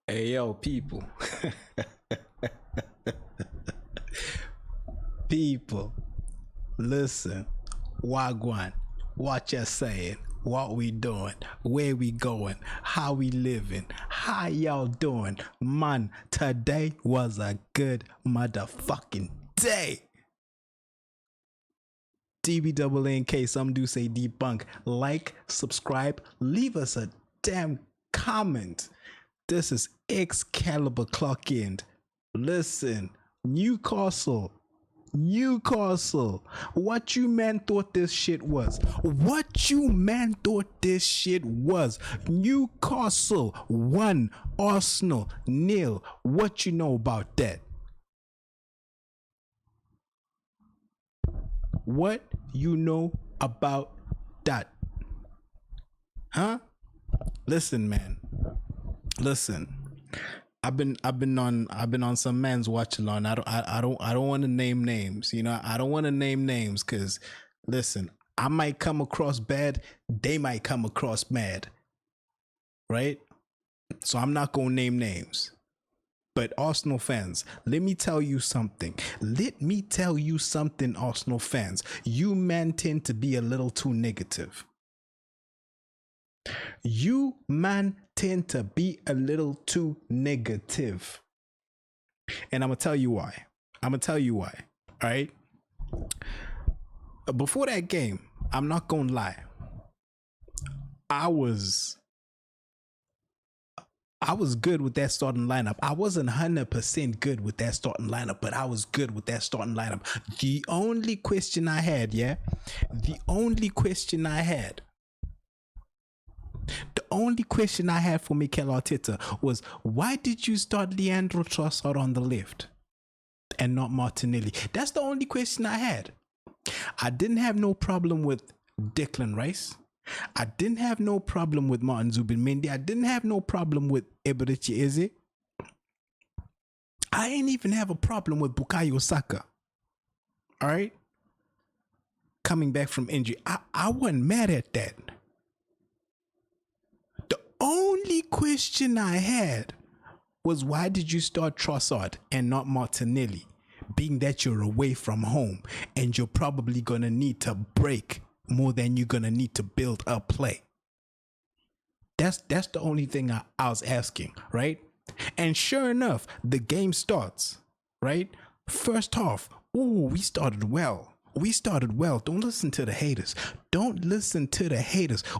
Hey yo, people. People, listen. Wagwan, what you saying? What we doing? Where we going? How we living? How y'all doing? Man, today was a good motherfucking day. DBNK, some do say debunk. Like, subscribe, leave us a damn comment. This is Excalibur Clock End. Listen, Newcastle. What you man thought this shit was? Newcastle 1, Arsenal 0. What you know about that? What you know about that? Huh? Listen, man. Listen. I've been on some man's watch along. I don't want to name names. You know, I don't want to name names because listen, I might come across bad, they might come across mad. Right? So I'm not gonna name names. But Arsenal fans, let me tell you something, Arsenal fans. You men tend to be a little too negative. You man tend to be a little too negative. And I'm gonna tell you why. All right. Before that game, I'm not gonna lie. I was good with that starting lineup. I wasn't 100% good with that starting lineup, but I was good with that starting lineup. The only question I had for Mikel Arteta was, why did you start Leandro Trossard on the left and not Martinelli? That's the only question I had. I didn't have no problem with Declan Rice. I didn't have no problem with Martin Zubimendi. I didn't have no problem with Eberechi Eze. I ain't even have a problem with Bukayo Saka. All right? Coming back from injury. I wasn't mad at that. The only question I had was, why did you start Trossard and not Martinelli? Being that you're away from home and you're probably going to need to break more than you're going to need to build a play. That's the only thing I was asking, right? And sure enough, the game starts, right? First half, we started well. Don't listen to the haters.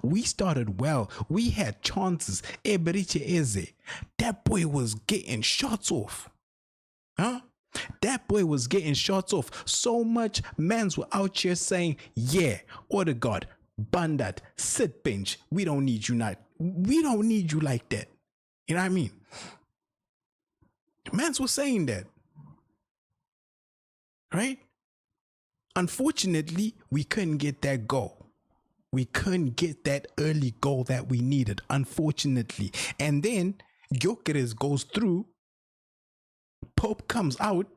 We started well. We had chances. Eberechi Eze, that boy was getting shots off. Huh? That boy was getting shots off. So much mans were out here saying, yeah, Odegaard, Bandat, sit bench. We don't need you like that. You know what I mean? Mans were saying that. Right? Unfortunately, we couldn't get that goal. We couldn't get that early goal that we needed, unfortunately. And then Gyökeres goes through. Pope comes out.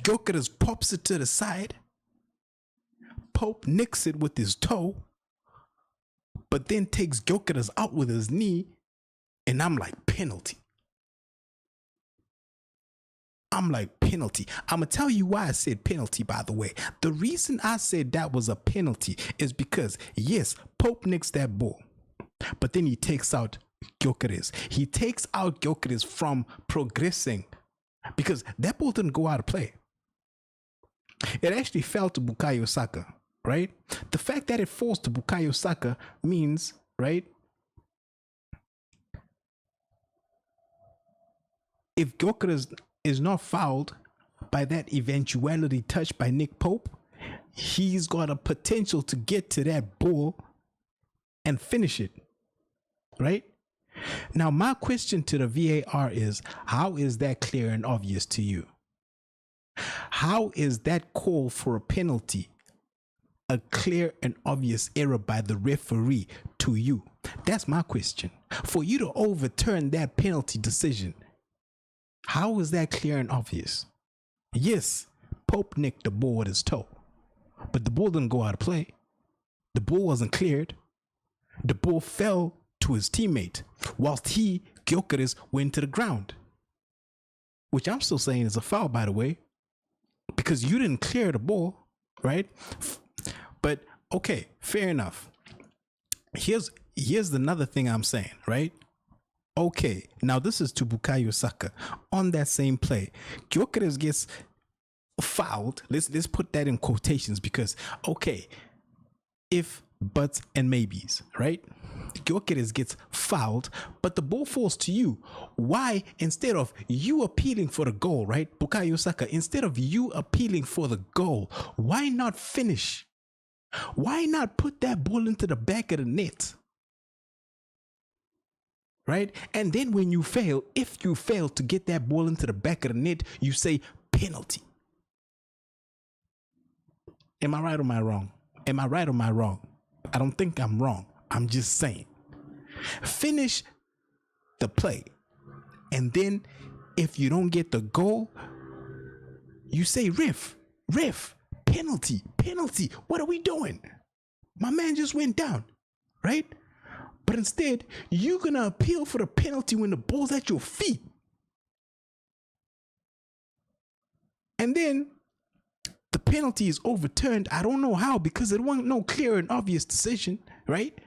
Gyökeres pops it to the side. Pope nicks it with his toe, but then takes Gyökeres out with his knee. And I'm like, penalty. I'm going to tell you why I said penalty, by the way. The reason I said that was a penalty is because, yes, Pope nicks that ball, but then he takes out Gyökeres. He takes out Gyökeres from progressing because that ball didn't go out of play. It actually fell to Bukayo Saka, right? The fact that it falls to Bukayo Saka means, right, if Gyökeres is not fouled by that eventuality touched by Nick Pope, he's got a potential to get to that ball and finish it, right? Now, my question to the VAR is, how is that clear and obvious to you? How is that call for a penalty a clear and obvious error by the referee to you? That's my question. For you to overturn that penalty decision, how is that clear and obvious? Yes, Pope nicked the ball with his toe, but the ball didn't go out of play. The ball wasn't cleared. The ball fell to his teammate whilst he Gyökeres went to the ground, which I'm still saying is a foul, by the way, because you didn't clear the ball, right? But okay, fair enough. Here's another thing I'm saying, right? Okay, now this is to Bukayo Saka. On that same play, Gyökeres gets fouled. Let's put that in quotations because, okay, if, buts, and maybes, right? Gyökeres gets fouled, but the ball falls to you. Why, instead of you appealing for the goal, right? Bukayo Saka, instead of you appealing for the goal, why not finish? Why not put that ball into the back of the net? Right? And then when you fail, if you fail to get that ball into the back of the net, you say penalty. Am I right or am I wrong? Am I right or am I wrong? I don't think I'm wrong. I'm just saying. Finish the play. And then if you don't get the goal, you say ref, penalty. What are we doing? My man just went down, right? But instead, you're going to appeal for the penalty when the ball's at your feet. And then the penalty is overturned. I don't know how, because it wasn't no clear and obvious decision, right?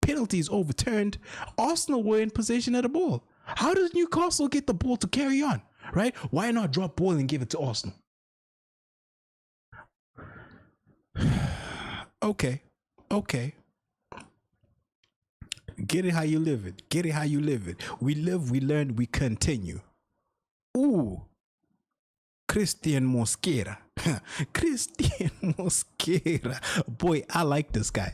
Penalty is overturned. Arsenal were in possession of the ball. How does Newcastle get the ball to carry on, right? Why not drop ball and give it to Arsenal? Okay. Get it how you live it. We live, we learn, we continue. Ooh. Christian Mosquera. Boy, I like this guy.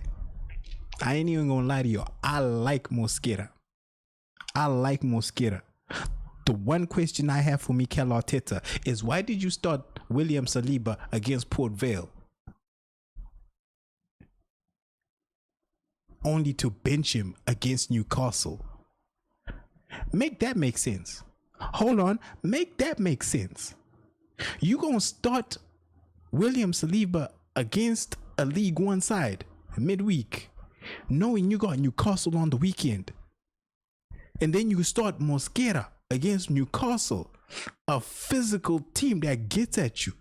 I ain't even gonna lie to you. I like Mosquera. The one question I have for Mikel Arteta is, why did you start William Saliba against Port Vale? Only to bench him against Newcastle. Make that make sense. Hold on. Make that make sense. You gonna start William Saliba against a League One side midweek, knowing you got Newcastle on the weekend. And then you start Mosquera against Newcastle, a physical team that gets at you,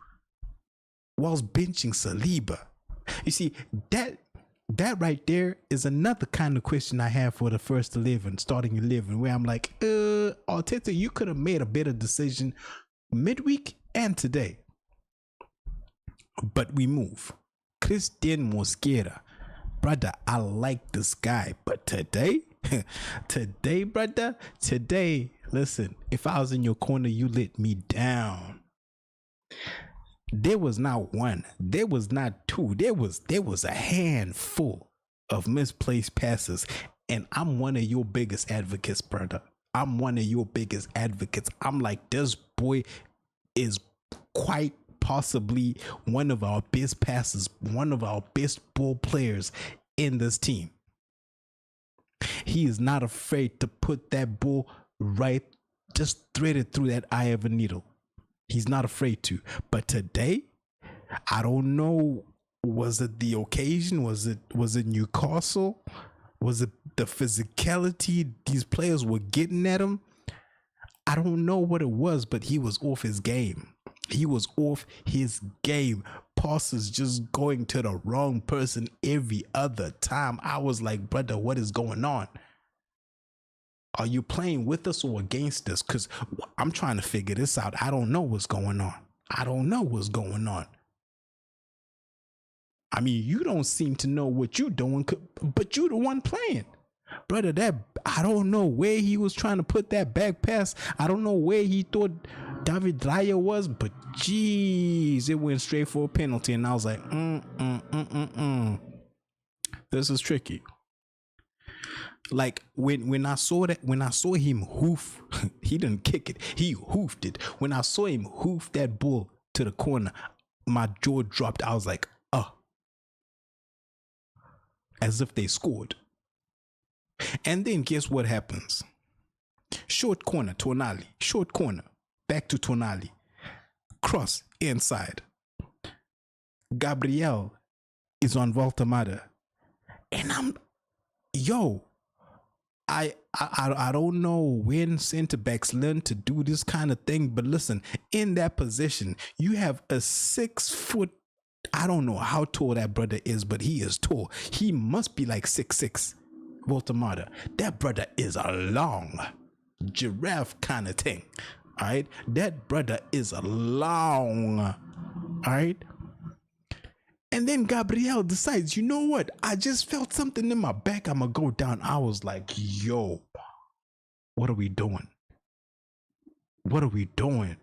whilst benching Saliba. You see, that right there is another kind of question I have for the first 11, starting 11, where I'm like, Arteta, you could have made a better decision midweek and today. But we move. Christian Mosquera. Brother, I like this guy. But today, brother, listen, if I was in your corner, you let me down. There was not one, there was not two, there was a handful of misplaced passes. And I'm one of your biggest advocates, brother. I'm like, this boy is quite possibly one of our best passers, one of our best ball players in this team. He is not afraid to put that ball right, just thread it through that eye of a needle. He's not afraid to. But today, I don't know, was it the occasion? Was it Newcastle? Was it the physicality these players were getting at him? I don't know what it was, but he was off his game. Passes just going to the wrong person every other time. I was like, brother, what is going on? Are you playing with us or against us? Because I'm trying to figure this out. I don't know what's going on. I mean, you don't seem to know what you're doing, but you're the one playing. Brother, I don't know where he was trying to put that back pass. I don't know where he thought David Raya was, but geez, it went straight for a penalty. And I was like, this is tricky. Like when I saw him hoof, he didn't kick it, he hoofed it. When I saw him hoof that ball to the corner, my jaw dropped. I was like, as if they scored. And then guess what happens? Short corner, Tonali. Short corner, back to Tonali. Cross inside. Gabriel is on Voltamada. And I I don't know when center backs learn to do this kind of thing, but listen, in that position, you have a 6 foot. I don't know how tall that brother is, but he is tall. He must be like 6'6". Voltamata. That brother is a long giraffe kind of thing. All right, that brother is a long. All right. And then Gabriel decides, you know what? I just felt something in my back. I'm going to go down. I was like, yo, what are we doing? What are we doing?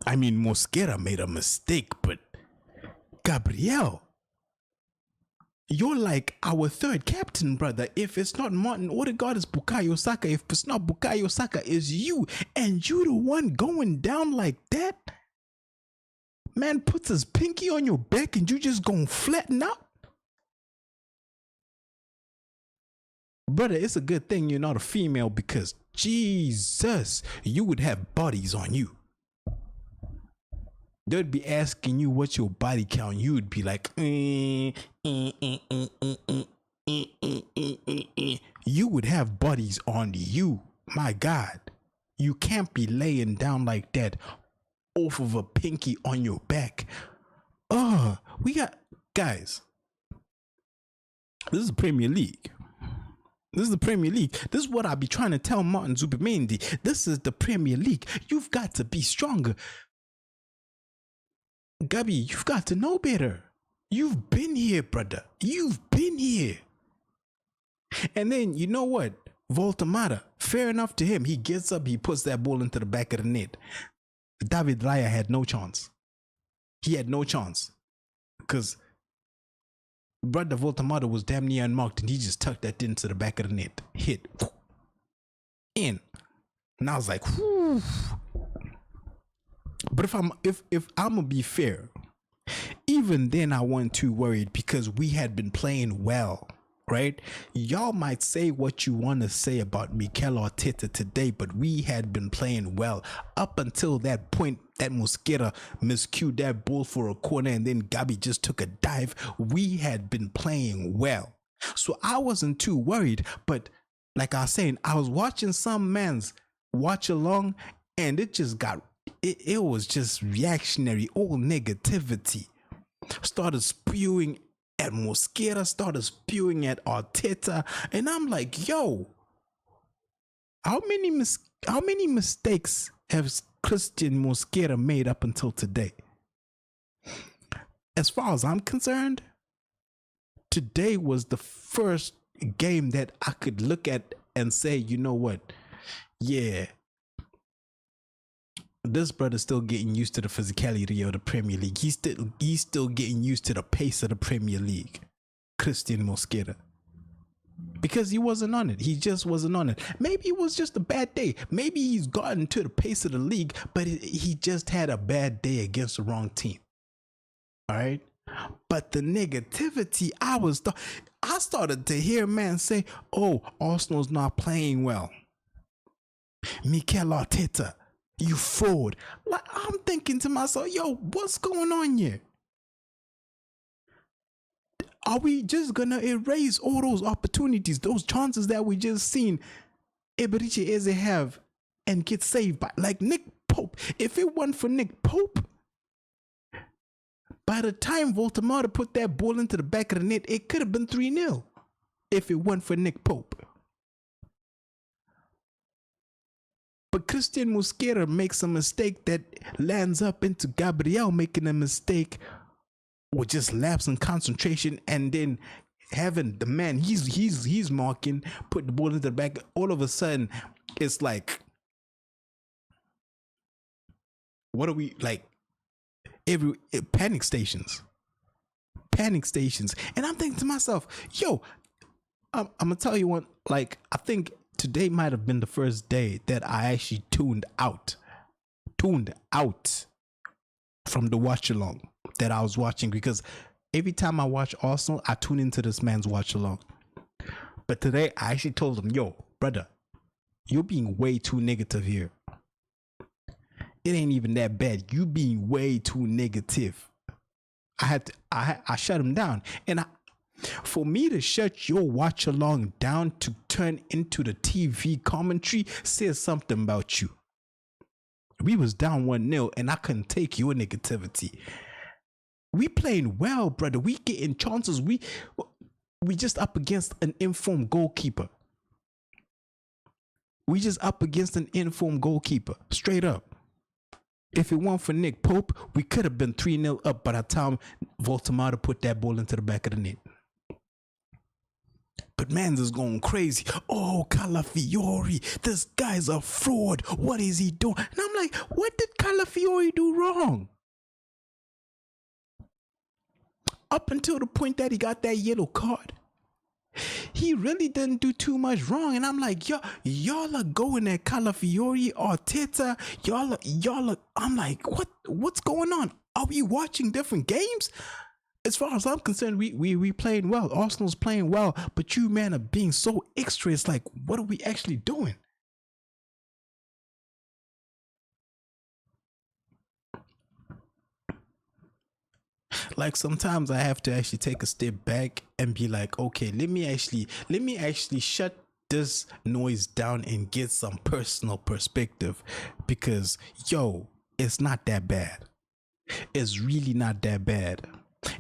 I mean, Mosquera made a mistake, but Gabriel, you're like our third captain, brother. If it's not Martin Odegaard, it's Bukayo Saka. If it's not Bukayo Saka, it's you. And you the one going down like that? Man puts his pinky on your back and you just gonna flatten out? Brother, it's a good thing you're not a female, because Jesus, you would have bodies on you. They'd be asking you what's your body count. You would be like, You would have bodies on you. My God, you can't be laying down like that off of a pinky on your back. We got, guys, this is the Premier League. This is the Premier League. This is what I be trying to tell Martin Zubimendi. This is the Premier League. You've got to be stronger. Gabi, you've got to know better. You've been here, brother. You've been here. And then, you know what? Voltamata, fair enough to him. He gets up, he puts that ball into the back of the net. David Raya had no chance. He had no chance. Because brother Voltamata was damn near unmarked, and he just tucked that into the back of the net. Hit. In. And I was like, whew. But if I'm gonna be fair, even then I wasn't too worried, because we had been playing well, right? Y'all might say what you want to say about Mikel Arteta today, but we had been playing well up until that point that Mosquera miscued that ball for a corner, and then Gabi just took a dive. We had been playing well, so I wasn't too worried. But like I was saying, I was watching some man's watch along, and it just got it was just reactionary. All negativity started spewing at Mosquera, started spewing at Arteta, and I'm like, yo, how many mistakes have Christian Mosquera made up until today? As far as I'm concerned, today was the first game that I could look at and say, you know what, yeah, this brother's still getting used to the physicality of the Premier League. He's still getting used to the pace of the Premier League. Christian Mosquera. Because he wasn't on it. He just wasn't on it. Maybe it was just a bad day. Maybe he's gotten to the pace of the league, but he just had a bad day against the wrong team. All right? But the negativity, I started to hear man say, oh, Arsenal's not playing well. Mikel Arteta, you fraud. Like, I'm thinking to myself, yo, what's going on here? Are we just gonna erase all those opportunities, those chances that we just seen Eberechi Eze have and get saved by, like Nick Pope? If it weren't for Nick Pope, by the time Voltamata put that ball into the back of the net, it could have been 3-0 if it weren't for Nick Pope. But Christian Mosquera makes a mistake that lands up into Gabriel making a mistake, or just lapse in concentration, and then having the man he's marking put the ball into the back. All of a sudden, it's like, what are we like? Panic stations, and I'm thinking to myself, yo, I'm gonna tell you one. Like, I think today might have been the first day that I actually tuned out from the watch along that I was watching, because every time I watch Arsenal, I tune into this man's watch along. But today I actually told him, yo, brother, you're being way too negative here. It ain't even that bad. You being way too negative. I shut him down, and For me to shut your watch along down to turn into the TV commentary says something about you. We was down 1-0 and I couldn't take your negativity. We playing well, brother. We getting chances. We just up against an informed goalkeeper. We just up against an informed goalkeeper. Straight up. If it weren't for Nick Pope, we could have been 3-0 up by the time Voltemata put that ball into the back of the net. But man's is going crazy. Oh, Calafiori, this guy's a fraud. What is he doing? And I'm like, what did Calafiori do wrong? Up until the point that he got that yellow card, he really didn't do too much wrong. And I'm like, y'all are going at Calafiori, Arteta. Y'all are, I'm like, what's going on? Are we watching different games? As far as I'm concerned, we playing well. Arsenal's playing well, but you, man, are being so extra. It's like, what are we actually doing? Like sometimes I have to actually take a step back and be like, okay, let me actually shut this noise down and get some personal perspective, because it's not that bad. It's really not that bad.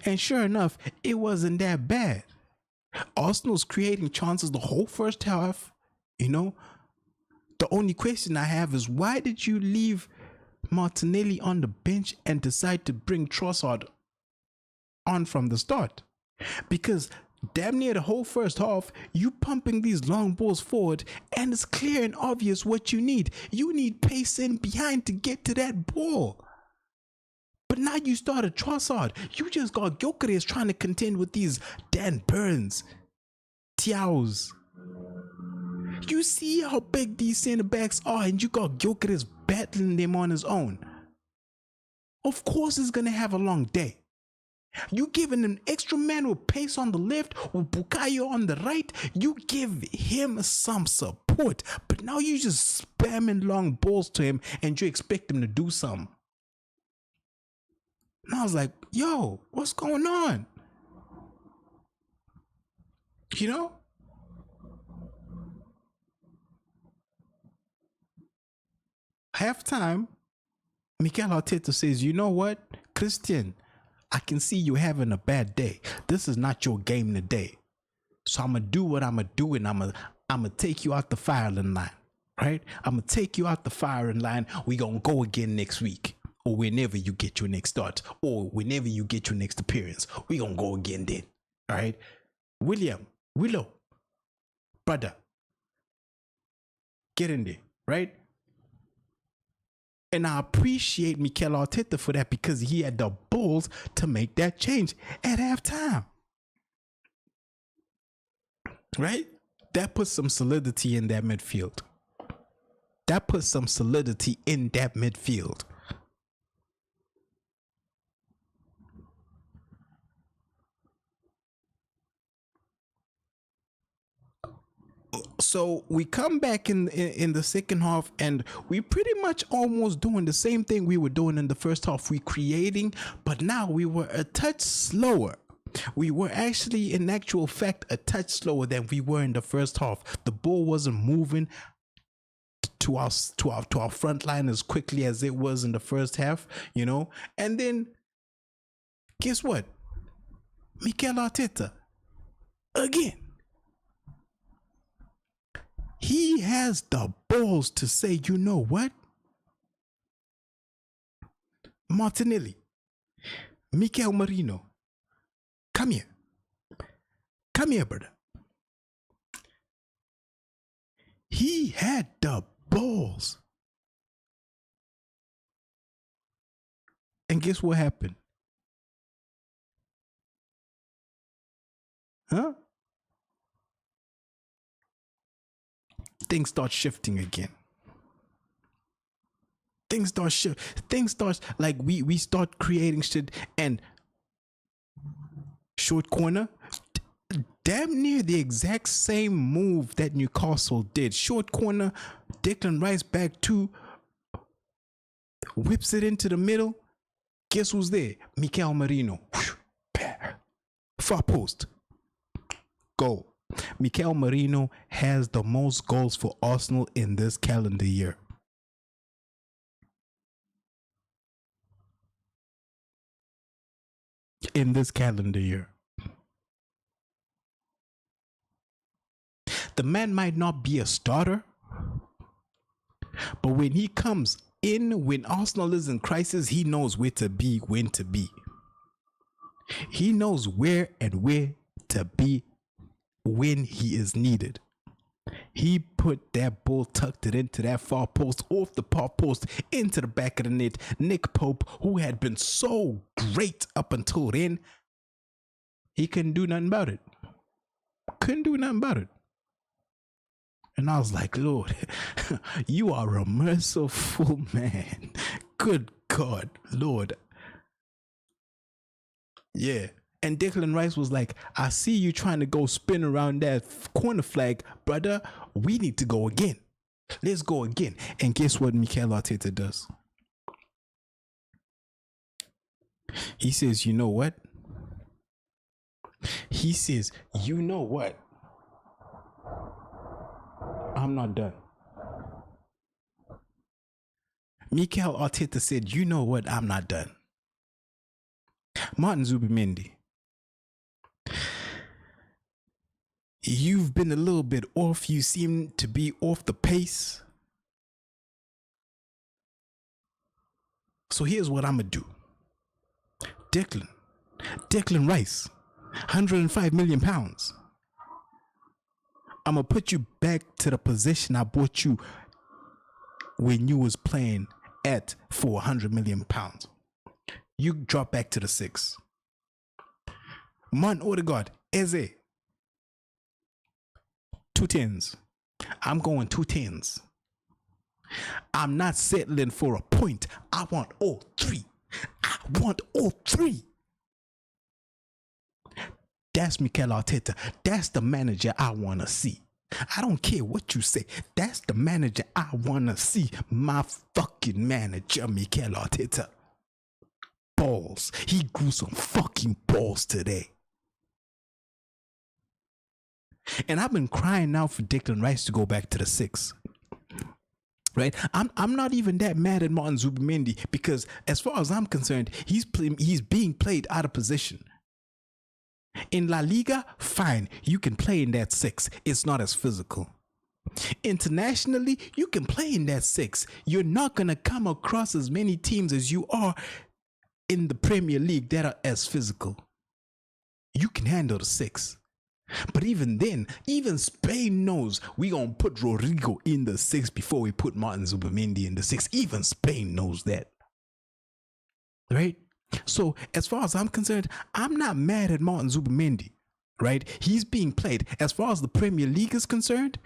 And sure enough, it wasn't that bad. Arsenal's creating chances the whole first half. The only question I have is, why did you leave Martinelli on the bench and decide to bring Trossard on from the start? Because damn near the whole first half, you pumping these long balls forward, and it's clear and obvious what you need. You need pace in behind to get to that ball. But now you started Trossard. You just got Gyökeres trying to contend with these Dan Burns, Tiaos. You see how big these centre backs are, and you got Gyökeres battling them on his own. Of course he's going to have a long day. You giving an extra man with pace on the left, with Bukayo on the right. You give him some support. But now you just spamming long balls to him and you expect him to do something. And I was like, what's going on? Halftime, Mikel Arteta says, you know what, Christian, I can see you having a bad day. This is not your game today. So I'm going to do what I'm going to do, and I'm going to take you out the firing line, right? I'm going to take you out the firing line. We're going to go again next week, or whenever you get your next start, or whenever you get your next appearance. We're going to go again then, all right? Willow, brother, get in there, right? And I appreciate Mikel Arteta for that, because he had the balls to make that change at halftime. Right? That puts some solidity in that midfield. So we come back in the second half, and we pretty much almost doing the same thing we were doing in the first half. We creating, but now we were a touch slower. We were actually, in actual fact, a touch slower than we were in the first half. The ball wasn't moving to our front line as quickly as it was in the first half, And then, guess what? Mikel Arteta, again, he has the balls to say, you know what? Martinelli, Mikel Merino, come here. Come here, brother. He had the balls. And guess what happened? Huh? Things start shifting again. Things start like we start creating shit, and short corner, damn near the exact same move that Newcastle did. Short corner, Declan Rice back two, whips it into the middle. Guess who's there? Mikel Merino. Far post. goal. Mikel Merino has the most goals for Arsenal in this calendar year. In this calendar year. The man might not be a starter, but when he comes in, when Arsenal is in crisis, he knows where to be, when to be. He knows where to be when he is needed. He put that ball, tucked it into that far post, off the far post, into the back of the net. Nick Pope, who had been so great up until then, he couldn't do nothing about it. Couldn't do nothing about it. And I was like, Lord, you are a merciful man. Good God, Lord. Yeah. And Declan Rice was like, I see you trying to go spin around that corner flag, brother. We need to go again. Let's go again. And guess what Mikel Arteta does? He says, you know what? He says, you know what? I'm not done. Mikel Arteta said, you know what? I'm not done. Martin Zubimendi, you've been a little bit off. You seem to be off the pace. So here's what I'm going to do. Declan Rice, 105 million pounds. I'm going to put you back to the position I bought you when you was playing at for 100 million pounds. You drop back to the 6. Martin Odegaard, Eze, 2 10s. I'm going 2 10s. I'm not settling for a point. I want all 3. I want all 3. That's Mikel Arteta. That's the manager I want to see. I don't care what you say. That's the manager I want to see. My fucking manager, Mikel Arteta. Balls. He grew some fucking balls today. And I've been crying now for Declan Rice to go back to the 6. Right? I'm not even that mad at Martin Zubimendi because as far as I'm concerned, he's being played out of position. In La Liga, fine, you can play in that 6. It's not as physical. Internationally, you can play in that 6. You're not going to come across as many teams as you are in the Premier League that are as physical. You can handle the 6. But even then, even Spain knows we going to put Rodrigo in the 6 before we put Martin Zubimendi in the 6. Even Spain knows that. Right? So as far as I'm concerned, I'm not mad at Martin Zubimendi, right? He's being played. As far as the Premier League is concerned,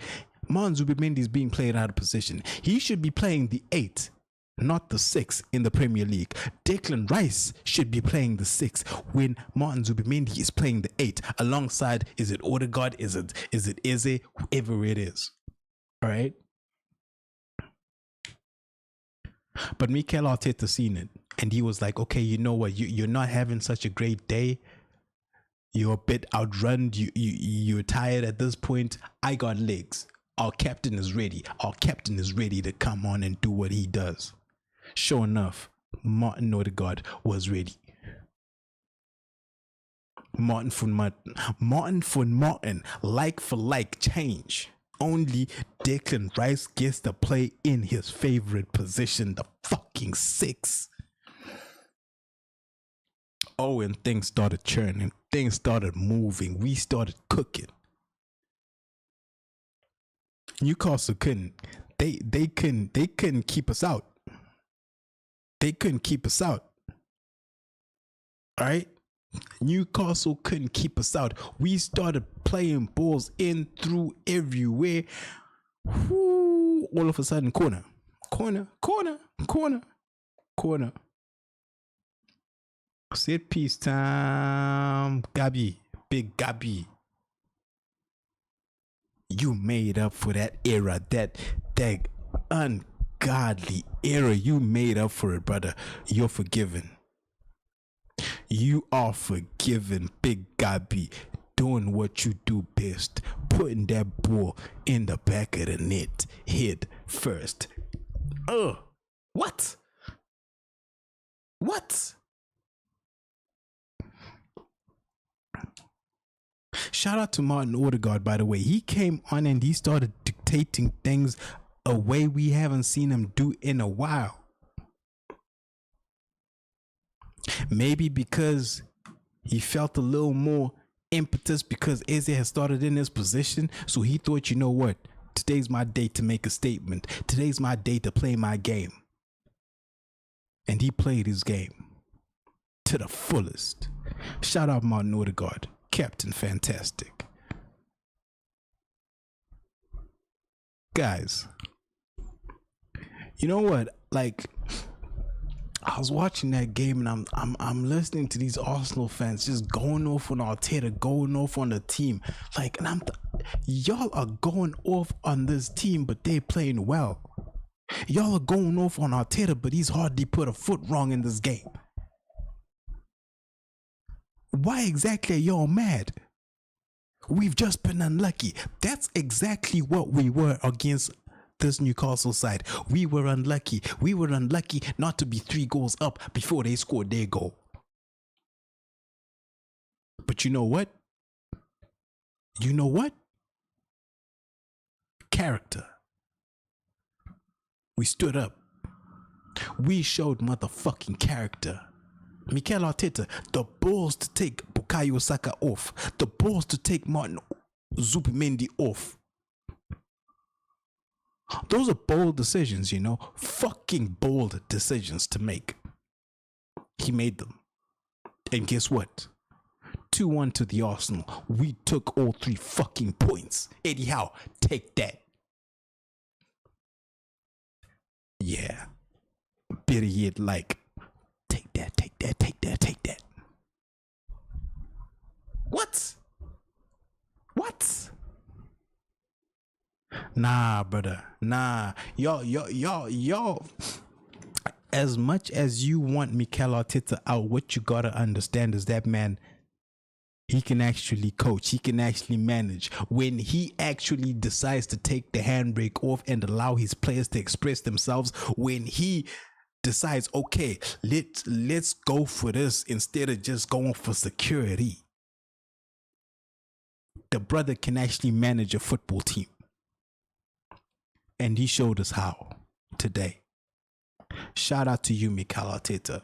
Martin Zubimendi is being played out of position. He should be playing the 8, not the 6 in the Premier League. Declan Rice should be playing the 6 when Martin Zubimendi is playing the 8 alongside, is it Odegaard, is it Eze, whoever it is, all right? But Mikel Arteta seen it. And he was like, okay, you know what? You're not having such a great day. You're a bit outrun. You're tired at this point. I got legs. Our captain is ready. Our captain is ready to come on and do what he does. Sure enough, Martin Odegaard was ready. Martin for Martin, like for like change. Only Declan Rice gets to play in his favorite position, the fucking 6. Oh, and things started churning. Things started moving. We started cooking. Newcastle couldn't. They couldn't keep us out. They couldn't keep us out. All right? Newcastle couldn't keep us out. We started playing balls in, through, everywhere. Whoo, all of a sudden, corner. Set piece time. Gabi, big Gabi. You made up for that era, that ungodly era. You made up for it, brother. You're forgiven. You are forgiven, big Gabi. doing what you do best, putting that ball in the back of the net, head first. What? Shout out to Martin Odegaard, by the way. He came on and he started dictating things a way we haven't seen him do in a while. Maybe because he felt a little more impetus because Eze has started in his position. So he thought, you know what? Today's my day to make a statement. Today's my day to play my game. And he played his game to the fullest. Shout out Martin Odegaard. Captain Fantastic. Guys, you know what? Like, I was watching that game and I'm listening to these Arsenal fans just going off on Arteta, going off on the team. Like, and y'all are going off on this team, but they're playing well. Y'all are going off on Arteta, but he's hardly put a foot wrong in this game. Why exactly are y'all mad? We've just been unlucky. That's exactly what we were against this Newcastle side. We were unlucky. We were unlucky not to be 3 goals up before they scored their goal. But you know what? You know what? Character. We stood up. We showed motherfucking character. Mikel Arteta, the balls to take Bukayo Saka off, the balls to take Martin Zubimendi off. Those are bold decisions, you know, fucking bold decisions to make. He made them. And guess what? 2-1 to the Arsenal. We took all 3 fucking points. Eddie Howe, take that. Yeah. Better yet, like, take that, take that, take that, take that. What? Nah, brother. Nah. Y'all. As much as you want Mikel Arteta out, what you gotta understand is that man, he can actually coach. He can actually manage. When he actually decides to take the handbrake off and allow his players to express themselves, when he decides, okay, let's go for this instead of just going for security. The brother can actually manage a football team. And he showed us how today. Shout out to you, Mikel Arteta.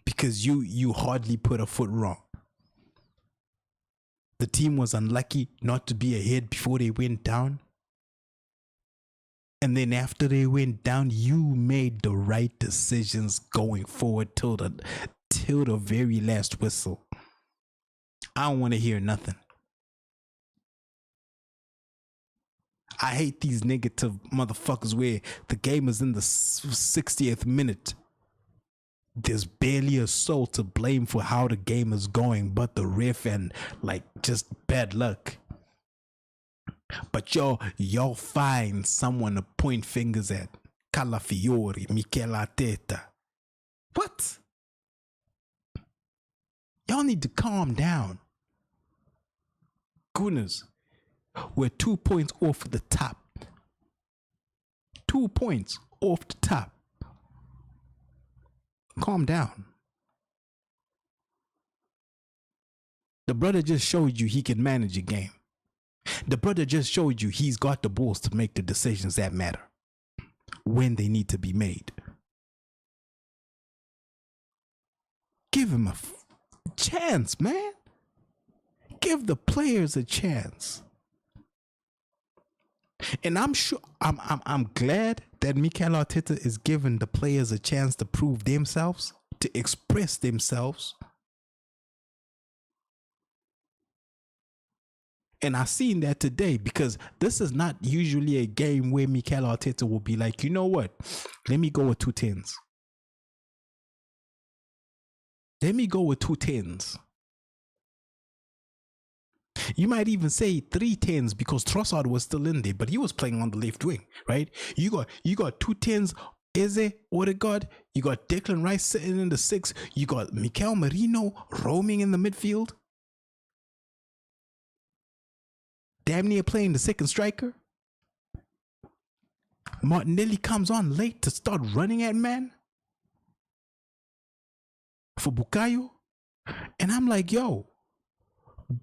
Because you hardly put a foot wrong. The team was unlucky not to be ahead before they went down. And then after they went down, you made the right decisions going forward till the very last whistle. I don't want to hear nothing. I hate these negative motherfuckers where the game is in the 60th minute. There's barely a soul to blame for how the game is going but the ref and like just bad luck. But y'all find someone to point fingers at. Calafiori, Mikel Arteta. What? Y'all need to calm down. Goodness, we're 2 points off the top. 2 points off the top. Calm down. The brother just showed you he can manage a game. The brother just showed you he's got the balls to make the decisions that matter when they need to be made. Give him a chance, man. Give the players a chance. And I'm sure I'm glad that Mikel Arteta is giving the players a chance to prove themselves, to express themselves. And I seen that today because this is not usually a game where Mikel Arteta will be like, you know what? Let me go with 2 10s. Let me go with 2 10s. You might even say 3 10s because Trossard was still in there, but he was playing on the left wing, right? You got 2 10s Is it Odegaard? You got Declan Rice sitting in the 6. You got Mikel Merino roaming in the midfield. Damn near playing the second striker. Martinelli comes on late to start running at man for Bukayo. And I'm like, yo,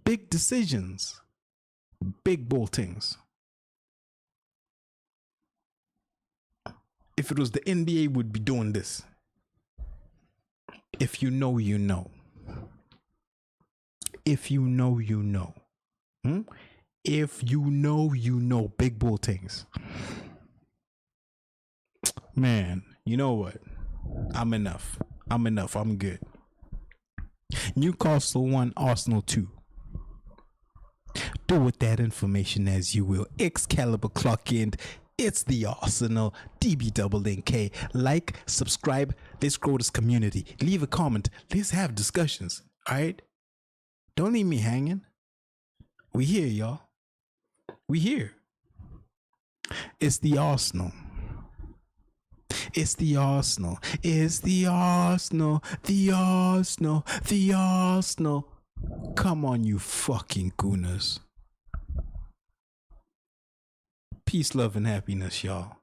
big decisions, big ball things. If it was the NBA, would be doing this. If you know, you know. If you know, you know. If you know, you know. Big ball things. Man, you know what? I'm enough. I'm good. Newcastle 1, Arsenal 2. Do with that information as you will. Excalibur clock in. It's the Arsenal DBNK. Like, subscribe. Let's grow this community. Leave a comment. Let's have discussions. All right? Don't leave me hanging. We here, y'all. We here. It's the Arsenal. It's the Arsenal. It's the Arsenal. The Arsenal. The Arsenal. Come on, you fucking gooners. Peace, love, and happiness, y'all.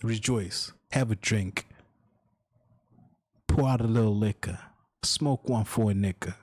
Rejoice. Have a drink. Pour out a little liquor. Smoke one for a nigga.